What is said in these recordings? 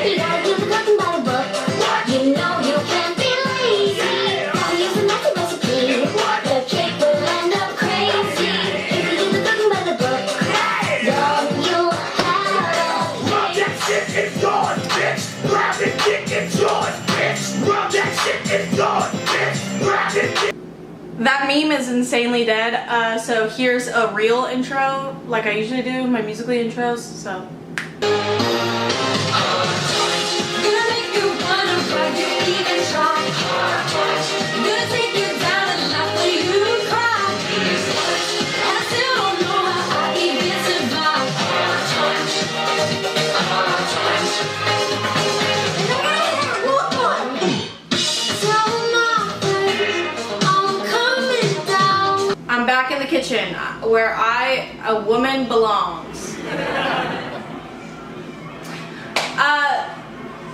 You gotta do the cooking by the book. You know you can't be lazy. Gotta use a method recipe. The cake will end up crazy if you do the cooking by the book. Don't you have Rub that shit, it's gone, bitch. Grab it, dick, it's gone, bitch. Rub that shit, it's gone, bitch. Grab it, dick. That meme is insanely dead. So here's a real intro, like I usually do, my Musical.ly intros. So. I'm back in the kitchen where a woman belongs.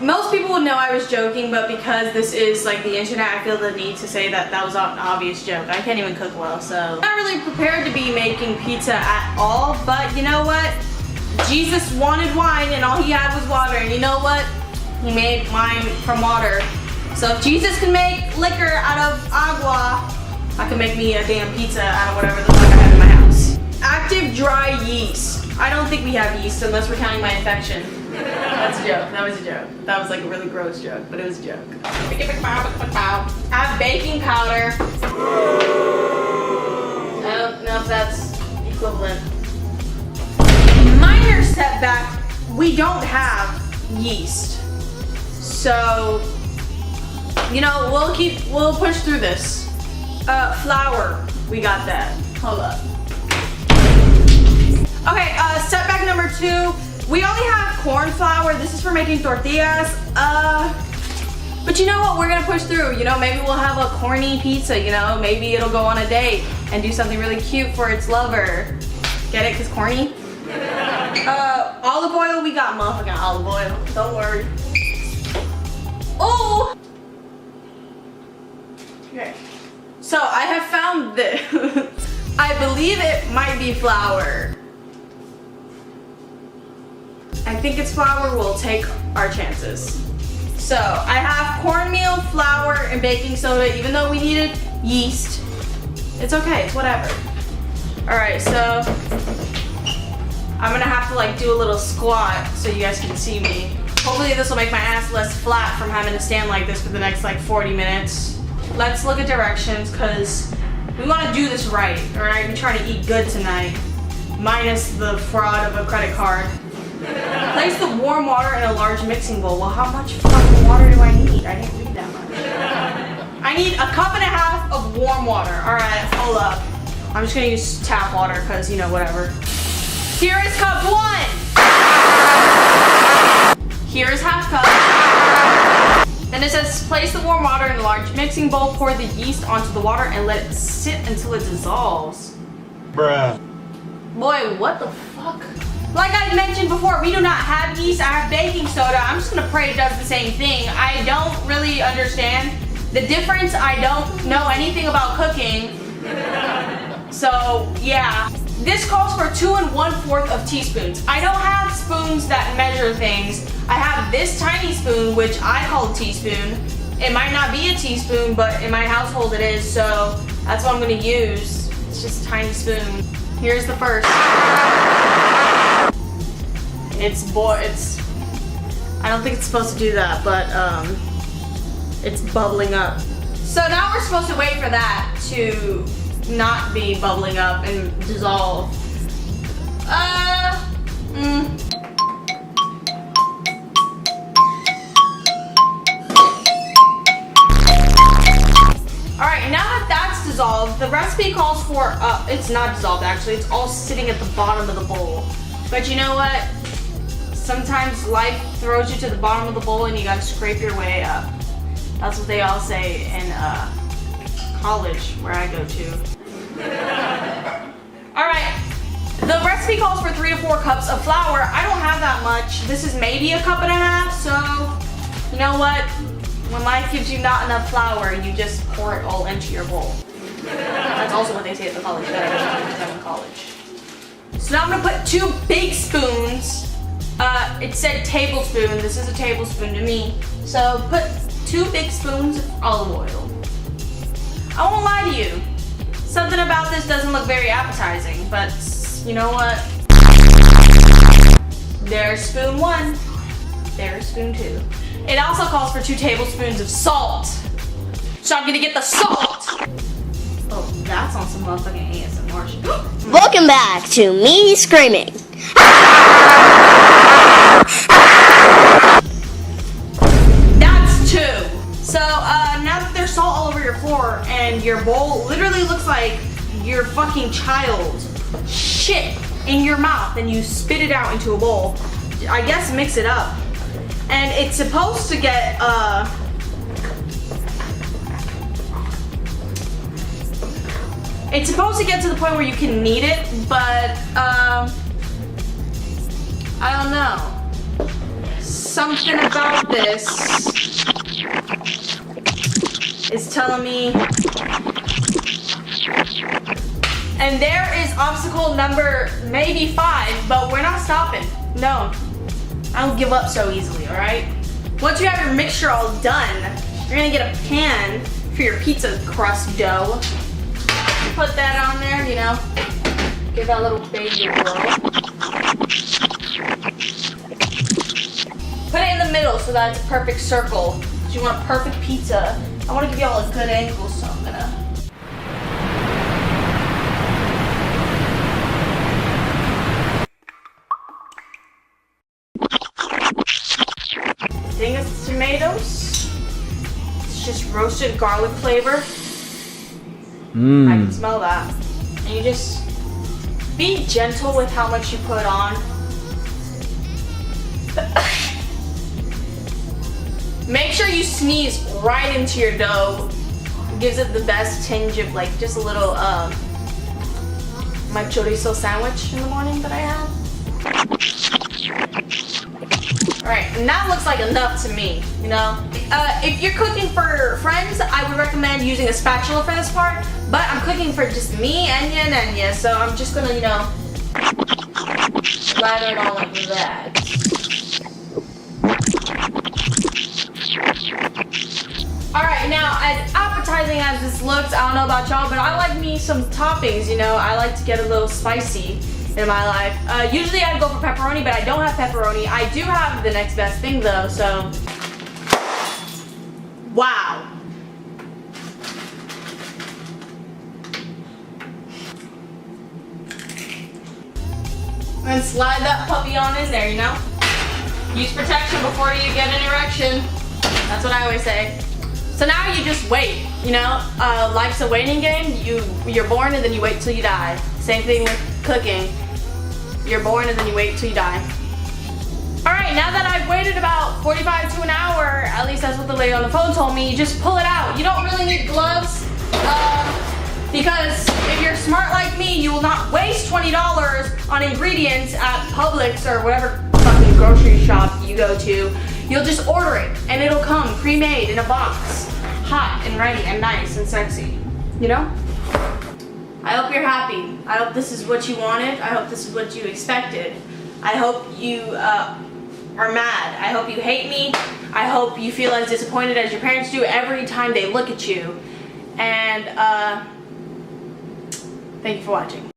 Most people would know I was joking, but because this is like the internet, I feel the need to say that that was an obvious joke. I can't even cook well, so I'm not really prepared to be making pizza at all, but you know what? Jesus wanted wine and all he had was water, and you know what? He made wine from water. So if Jesus can make liquor out of agua, I can make me a damn pizza out of whatever the fuck I have in my house. Active dry yeast. I don't think we have yeast unless we're counting my infection. That's a joke. That was a joke. That was like a really gross joke, but it was a joke. I have baking powder. I don't know if that's equivalent. Minor setback. We don't have yeast. So, you know, we'll push through this. Flour, we got that. Hold up. Okay, setback number 2. We only have corn flour. This is for making tortillas. But you know what? We're gonna push through. You know, maybe we'll have a corny pizza. You know, maybe it'll go on a date and do something really cute for its lover. Get it? 'Cause corny. Olive oil. We got motherfucking olive oil. Don't worry. Oh. Okay. So I have found this. I believe it might be flour. I think it's flour. We'll take our chances. So I have cornmeal, flour, and baking soda, even though we needed yeast. It's okay, it's whatever. All right, so I'm gonna have to like do a little squat so you guys can see me. Hopefully this will make my ass less flat from having to stand like this for the next like 40 minutes. Let's look at directions because we want to do this right, all right? We're trying to eat good tonight, minus the fraud of a credit card. Place the warm water in a large mixing bowl. Well, how much fucking water do I need? I didn't read that much. I need 1.5 cups of warm water. All right, hold up. I'm just gonna use tap water because, you know, whatever. Here is cup 1. Here is half cup. Then it says place the warm water in a large mixing bowl, pour the yeast onto the water, and let it sit until it dissolves. Bruh. Boy, what the fuck? Like I mentioned before, we do not have yeast. I have baking soda. I'm just gonna pray it does the same thing. I don't really understand the difference. I don't know anything about cooking. So yeah. This calls for 2 1/4 teaspoons. I don't have spoons that measure things. I have this tiny spoon, which I call a teaspoon. It might not be a teaspoon, but in my household it is, so that's what I'm gonna use. It's just a tiny spoon. Here's the first. I don't think it's supposed to do that, but it's bubbling up. So now we're supposed to wait for that to not be bubbling up and dissolve. Alright, now that that's dissolved, the recipe calls for, it's not dissolved actually, it's all sitting at the bottom of the bowl. But you know what? Sometimes life throws you to the bottom of the bowl and you gotta scrape your way up. That's what they all say in college, where I go to. Alright, the recipe calls for 3 to 4 cups of flour. I don't have that much. This is maybe 1.5 cups, so you know what? When life gives you not enough flour, you just pour it all into your bowl. That's also what they say at the college that I went to because I'm in college. So now I'm gonna put 2 big spoons It said tablespoon. This is a tablespoon to me. So put 2 big spoons of olive oil. I won't lie to you. Something about this doesn't look very appetizing, but you know what? There's spoon 1. There's spoon 2. It also calls for 2 tablespoons of salt. So I'm gonna get the salt. Oh, that's on some motherfucking ASMR shit. Welcome back to me screaming. That's 2. So now that there's salt all over your floor and your bowl literally looks like your fucking child shit in your mouth and you spit it out into a bowl, I guess mix it up. And it's supposed to get to the point where you can knead it, but I don't know. Something about this is telling me. And there is obstacle number maybe 5, but we're not stopping. No, I don't give up so easily, all right? Once you have your mixture all done, you're gonna get a pan for your pizza crust dough. Put that on there, you know, give that little baby a whirl. Put it in the middle so that it's a perfect circle. So you want perfect pizza. I want to give y'all a good angle, so I'm gonna. I think it's tomatoes. It's just roasted garlic flavor. I can smell that. And you just be gentle with how much you put on. Make sure you sneeze right into your dough. It gives it the best tinge of like just a little my chorizo sandwich in the morning that I have. Alright, and that looks like enough to me, you know? If you're cooking for friends, I would recommend using a spatula for this part, but I'm cooking for just me, Enya, and Enya, so I'm just gonna, you know, lather it on like that. Alright, now as appetizing as this looks, I don't know about y'all, but I like me some toppings, you know? I like to get a little spicy in my life. Usually I'd go for pepperoni, but I don't have pepperoni. I do have the next best thing though, so. Wow. And slide that puppy on in there, you know? Use protection before you get an erection. That's what I always say. So now you just wait, you know? Life's a waiting game. You're born and then you wait till you die. Same thing with cooking. You're born and then you wait till you die. Alright, now that I've waited about 45 to an hour, at least that's what the lady on the phone told me, you just pull it out. You don't really need gloves, because if you're smart like me, you will not waste $20 on ingredients at Publix or whatever fucking grocery shop you go to. You'll just order it and it'll come pre-made in a box, hot and ready and nice and sexy, you know? I hope you're happy. I hope this is what you wanted. I hope this is what you expected. I hope you are mad. I hope you hate me. I hope you feel as disappointed as your parents do every time they look at you. And thank you for watching.